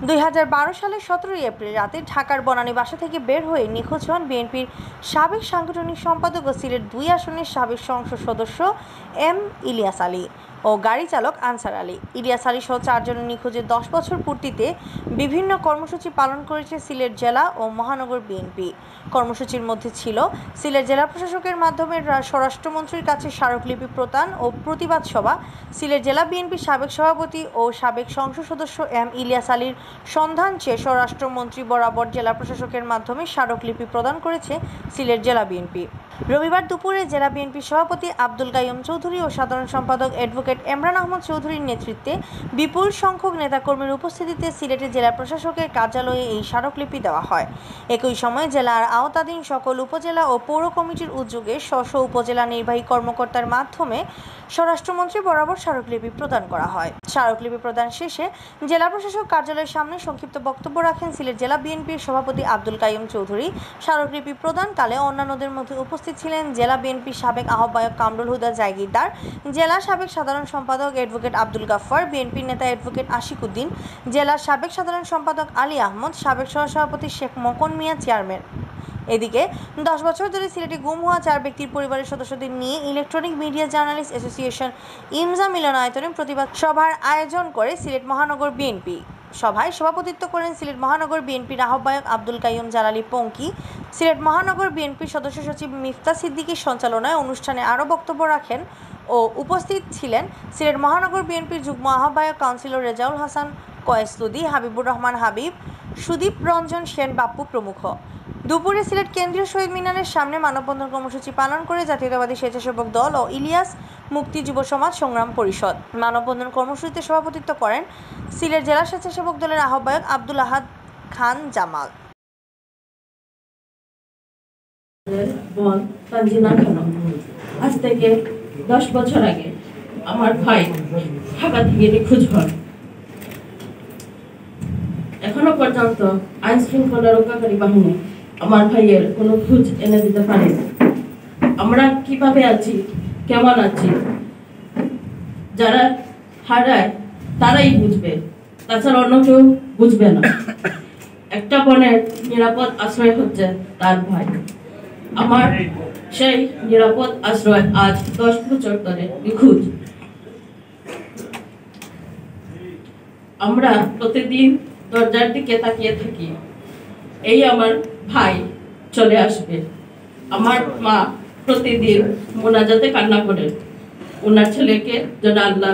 2012 সালের 17 এপ্রিল রাতে ঢাকার বনানী বাসা থেকে বের হয়ে নিখোঁজ হন বিএনপির সাবেক সাংগঠনিক সম্পাদক ও সিলেট 2 আসনের সাবেক সংসদ সদস্য এম ইলিয়াস আলী ও গাড়ি চালক আনসার আলী। ইলিয়াস আলী সহ 4 জনের নিখোঁজের 10 বছর পূর্তিতে বিভিন্ন কর্মসূচি পালন করেছে সিলেট জেলা ও মহানগর বিএনপি। কর্মসূচির মধ্যে ছিল সিলেট জেলা প্রশাসকের মাধ্যমে স্বরাষ্ট্রমন্ত্রীর কাছে স্মারকলিপি প্রদান ও প্রতিবাদ সভা, সিলেট জেলা বিএনপির সাবেক সভাপতি ও সাবেক সংসদ সদস্য এম ইলিয়াস আলীর সন্ধান চেয়ে স্বরাষ্ট্রমন্ত্রী বরাবর জেলা প্রশাসকের মাধ্যমে স্মারকলিপি প্রদান করেছে সিলেট জেলা বিএনপি। রবিবার দুপুরে জেলা বিএনপির সভাপতি আব্দুল কাইয়ুম চৌধুরী ও সাধারণ সম্পাদক অ্যাডভোকেট এমরান আহমদ চৌধুরীর নেতৃত্বে বিপুল সংখ্যক নেতাকর্মীর উপস্থিতিতে সিলেটের জেলা প্রশাসকের কার্যালয়ে এই স্মারকলিপি দেওয়া হয়। একই সময় জেলার আওতাধীন সকল উপজেলা ও পৌর কমিটির উদ্যোগে স্ব উপজেলা নির্বাহী কর্মকর্তার মাধ্যমে স্বরাষ্ট্রমন্ত্রী বরাবর স্মারকলিপি প্রদান করা হয়। স্মারকলিপি প্রদান শেষে জেলা প্রশাসক কার্যালয়ের সামনে সংক্ষিপ্ত বক্তব্য রাখেন সিলেট জেলা বিএনপির সভাপতি আব্দুল কাইয়ুম চৌধুরী। স্মারকলিপি প্রদানকালে অন্যান্যদের মধ্যে উপস্থিত ছিলেন জেলা বিএনপির সাবেক আহ্বায়ক কামরুল হুদা জাগিরদার, জেলা সাবেক সাধারণ সম্পাদক অ্যাডভোকেট আব্দুল গাফফার, বিএনপির নেতা অ্যাডভোকেট আশিক উদ্দিন, জেলার সাবেক সাধারণ সম্পাদক আলী আহমদ, সাবেক সহসভাপতি শেখ মকন মিয়া চেয়ারম্যান। এদিকে 10 বছর ধরে সিলেটে গুম হওয়া 4 ব্যক্তির পরিবারের সদস্যদের নিয়ে electronic media journalist association EMJA মিলনায়তনে প্রতিবাদ সভার আয়োজন করে সিলেট মহানগর বিএনপি। সভায় সভাপতিত্ব করেন সিলেট মহানগর বিএনপির আহ্বায়ক আব্দুল কাইয়ুম জালালী পঙ্কি। সিলেট মহানগর বিএনপির সদস্য সচিব মিফতা সিদ্দিকীর সঞ্চালনায় অনুষ্ঠানে আরও বক্তব্য রাখেন ও উপস্থিত ছিলেন সিলেট মহানগর বিএনপির যুগ্ম আহ্বায়ক কাউন্সিলর রেজাউল হাসান কয়েসুদ্দি, হাবিবুর রহমান হাবিব, সুদীপ রঞ্জন সেন বাপ্পু প্রমুখ। দুপুরে সিলেট কেন্দ্রীয় শহীদ মিনারের সামনে মানববন্ধন কর্মসূচি পালন করে জাতীয়তাবাদী স্বেচ্ছাসেবক দল ও ইলিয়াস মুক্তি যুব সমাজ সংগ্রাম পরিষদ। মানববন্ধন কর্মসূচিতে সভাপতিত্ব করেন সিলেট জেলা স্বেচ্ছাসেবক দলের আহ্বায়ক আব্দুল আহাদ খান জামাল। আজ থেকে 10 বছর আগে আমার ভাই ঢাকা থেকে নিখোঁজ হন। এখনো পর্যন্ত আইন শৃঙ্খলা রক্ষাকারী বাহিনী আমার ভাইয়ের কোনো খোঁজ এনে দিতে পারে। আমরা কিভাবে আছি, কেমন আছি, যারা হারায় তারাই বুঝবে, তাছাড়া অন্য কেউ বুঝবে না। একটা বোনের নিরাপদ আশ্রয় হচ্ছে তার ভাই। আমার সেই নিরাপদ আশ্রয় আজ 10 বছর ধরে নিখোঁজ। আমরা প্রতিদিন দরজার দিকে তাকিয়ে থাকি, এই আমার ভাই চলে আসবে। আমার মা প্রতিদিন মোনাজাতে কান্না করেন ওনার ছেলেকে যেন আল্লাহ